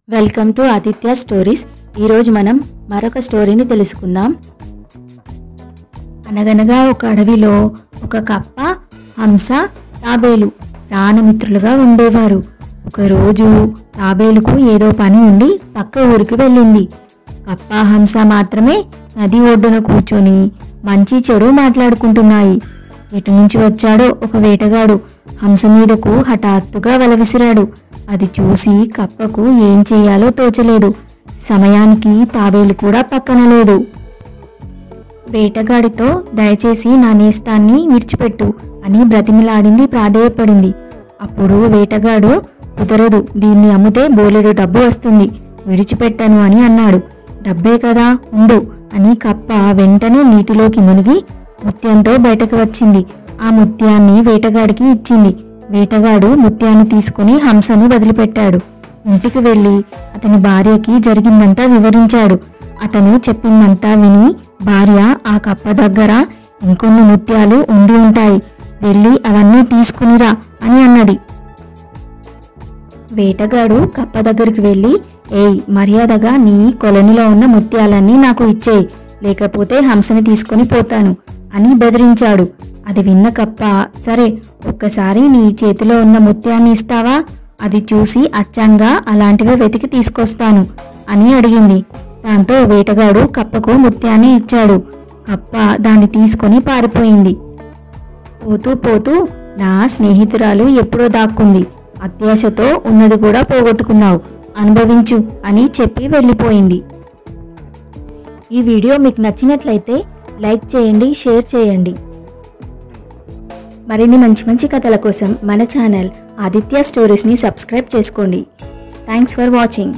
Welcome to Aditya stories. ఈరోజు మనం మరొక స్టోరీని తెలుసుకుందాం. అనగనగా ఒక అడవిలో ఒక కప్ప, హంస, తాబేలు ప్రాణమిత్రులుగా ఉండేవారు. ఒకరోజు తాబేలుకు ఏదో పని ఉండి పక్క ఊరికి వెళ్ళింది. కప్ప, హంస మాత్రమే నది ఒడ్డున కూర్చొని మంచి చెడు మాట్లాడుకుంటున్నాయి. ఎటు నుంచి వచ్చాడో ఒక వేటగాడు హంస మీదకు హఠాత్తుగా వల విసిరాడు. అది చూసి కప్పకు ఏం చేయాలో తోచలేదు. సమయానికి తాబేలు కూడా పక్కన లేదు. వేటగాడితో దయచేసి నా నేస్తాన్ని విడిచిపెట్టు అని బ్రతిమిలాడింది, ప్రాధేయపడింది. అప్పుడు వేటగాడు కుదరదు, దీన్ని అమ్మితే బోలెడు డబ్బు వస్తుంది, విడిచిపెట్టను అని అన్నాడు. డబ్బే కదా, ఉండు అని కప్ప వెంటనే నీటిలోకి మునిగి ముత్యంతో బయటకు వచ్చింది. ఆ ముత్యాన్ని వేటగాడికి ఇచ్చింది. వేటగాడు ముత్యాన్ని తీసుకుని హంసను వదిలిపెట్టాడు. ఇంటికి వెళ్ళి అతని భార్యకి జరిగిందంతా వివరించాడు. అతను చెప్పిందంతా విని భార్య ఆ కప్ప దగ్గర ఇంకొన్ని ముత్యాలు ఉండి ఉంటాయి, వెళ్ళి అవన్నీ తీసుకునిరా అని అన్నది. వేటగాడు కప్ప దగ్గరికి వెళ్ళి, ఏయ్, మర్యాదగా నీ కొలనిలో ఉన్న ముత్యాలన్నీ నాకు ఇచ్చేయి, లేకపోతే హంసని తీసుకొని పోతాను అని బెదిరించాడు. అది విన్న కప్ప, సరే, ఒక్కసారి నీ చేతిలో ఉన్న ముత్యాన్ని ఇస్తావా, అది చూసి అచ్చంగా అలాంటివే వెతికి తీసుకొస్తాను అని అడిగింది. దాంతో వేటగాడు కప్పకు ముత్యాన్ని ఇచ్చాడు. కప్ప దాన్ని తీసుకొని పారిపోయింది. పోతూ పోతూ, నా స్నేహితురాలు ఎప్పుడో దాక్కుంది, అత్యాశతో ఉన్నది కూడా పోగొట్టుకున్నావు, అనుభవించు అని చెప్పి వెళ్ళిపోయింది. ఈ వీడియో మీకు నచ్చినట్లయితే లైక్ చేయండి, షేర్ చేయండి. మరిన్ని మంచి మంచి కథల కోసం మన ఛానల్ ఆదిత్య స్టోరీస్ని సబ్స్క్రైబ్ చేసుకోండి. Thanks for watching.